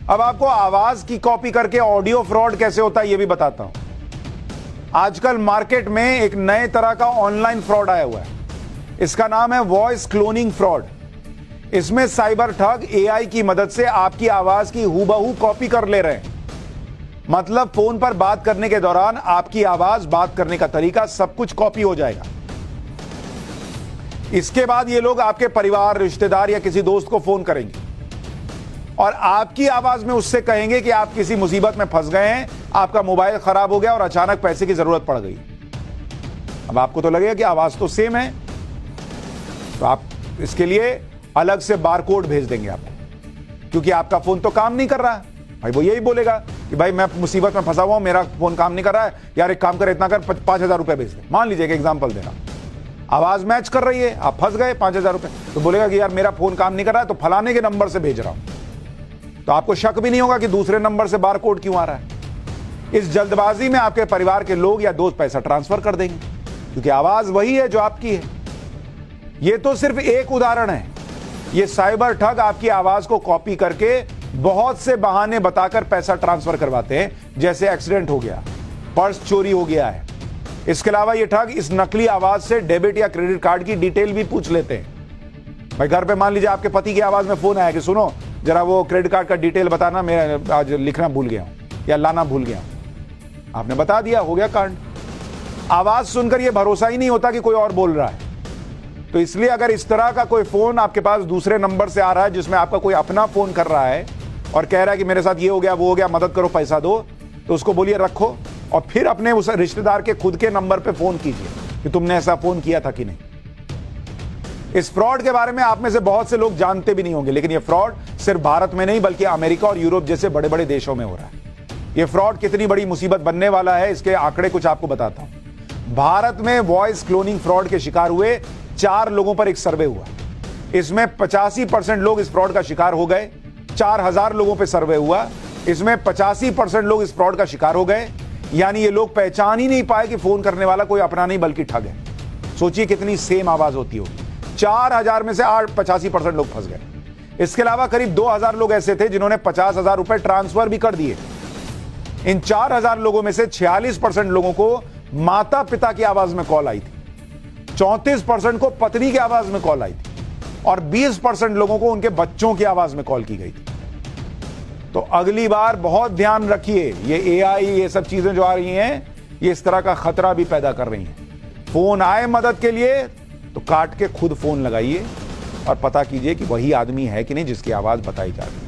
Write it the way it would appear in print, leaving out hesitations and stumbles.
अब आपको आवाज की कॉपी करके ऑडियो फ्रॉड कैसे होता है यह भी बताता हूं। आजकल मार्केट में एक नए तरह का ऑनलाइन फ्रॉड आया हुआ है। इसका नाम है वॉइस क्लोनिंग फ्रॉड। इसमें साइबर ठग एआई की मदद से आपकी आवाज की हूबहू कॉपी कर ले रहे हैं। मतलब फोन पर बात करने के दौरान आपकी आवाज, बात करने का तरीका, सब कुछ कॉपी हो जाएगा। इसके बाद ये लोग आपके परिवार, रिश्तेदार या किसी दोस्त को फोन करेंगे और आपकी आवाज में उससे कहेंगे कि आप किसी मुसीबत में फंस गए हैं, आपका मोबाइल खराब हो गया और अचानक पैसे की जरूरत पड़ गई। अब आपको तो लगेगा कि आवाज तो सेम है, तो आप इसके लिए अलग से बारकोड भेज देंगे आपको, क्योंकि आपका फोन तो काम नहीं कर रहा है। भाई वो यही बोलेगा कि भाई मैं मुसीबत में फंसा हुआ हूं, मेरा फोन काम नहीं कर रहा है, यार एक काम कर, इतना कर, 5,000 रुपए भेज दे। मान लीजिए कि एग्जांपल दे रहा, आवाज मैच कर रही है, आप फंस गए 5,000 रुपए, तो बोलेगा कि यार मेरा फोन काम नहीं कर रहा है, तो फलाने के नंबर से भेज रहा हूं। तो आपको शक भी नहीं होगा कि दूसरे नंबर से बारकोड क्यों आ रहा है। इस जल्दबाजी में आपके परिवार के लोग या दोस्त पैसा ट्रांसफर कर देंगे, क्योंकि आवाज वही है जो आपकी है। यह तो सिर्फ एक उदाहरण है। यह साइबर ठग आपकी आवाज को कॉपी करके बहुत से बहाने बताकर पैसा ट्रांसफर करवाते हैं, जैसे एक्सीडेंट हो गया, पर्स चोरी हो गया है। इसके अलावा ये ठग इस नकली आवाज से डेबिट या क्रेडिट कार्ड की डिटेल भी पूछ लेते हैं। भाई घर पे मान लीजिए आपके पति की आवाज में फोन आया कि सुनो जरा वो क्रेडिट कार्ड का डिटेल बताना, मैं आज लिखना भूल गया हूं या लाना भूल गया हूं। आपने बता दिया, हो गया कांड। आवाज सुनकर यह भरोसा ही नहीं होता कि कोई और बोल रहा है। तो इसलिए अगर इस तरह का कोई फोन आपके पास दूसरे नंबर से आ रहा है, जिसमें आपका कोई अपना फोन कर रहा है और कह रहा है कि मेरे साथ ये हो गया, वो हो गया, मदद करो, पैसा दो, तो उसको बोलिए रखो और फिर अपने उस रिश्तेदार के खुद के नंबर पे फोन कीजिए कि तुमने ऐसा फोन किया था कि नहीं। इस फ्रॉड के बारे में आप में से बहुत से लोग जानते भी नहीं होंगे, लेकिन यह फ्रॉड सिर्फ भारत में नहीं बल्कि अमेरिका और यूरोप जैसे बड़े बड़े देशों में हो रहा है। यह फ्रॉड कितनी बड़ी मुसीबत बनने वाला है, इसके आंकड़े कुछ आपको बताता हूं। भारत में वॉइस क्लोनिंग फ्रॉड के शिकार हुए 4 लोगों पर एक सर्वे हुआ। इसमें 85% लोग इस फ्रॉड का शिकार हो गए। 4,000 लोगों पे सर्वे हुआ, इसमें 85% लोग इस फ्रॉड का शिकार हो गए। यानी ये लोग पहचान ही नहीं पाए कि फोन करने वाला कोई अपना नहीं बल्कि ठग है। सोचिए कितनी सेम आवाज होती होगी। 4,000 में से 85% लोग फंस गए। इसके अलावा करीब 2,000 लोग ऐसे थे जिन्होंने 50,000 रुपए ट्रांसफर भी कर दिए। इन 4,000 लोगों में से 46% लोगों को माता पिता की आवाज में कॉल आई थी, 34% को पत्नी की आवाज में कॉल आई थी और 20% लोगों को उनके बच्चों की आवाज में कॉल की गई थी। तो अगली बार बहुत ध्यान रखिए, ये एआई, ये सब चीजें जो आ रही हैं, ये इस तरह का खतरा भी पैदा कर रही हैं। फोन आए मदद के लिए तो काट के खुद फोन लगाइए और पता कीजिए कि वही आदमी है कि नहीं जिसकी आवाज बताई जा रही है।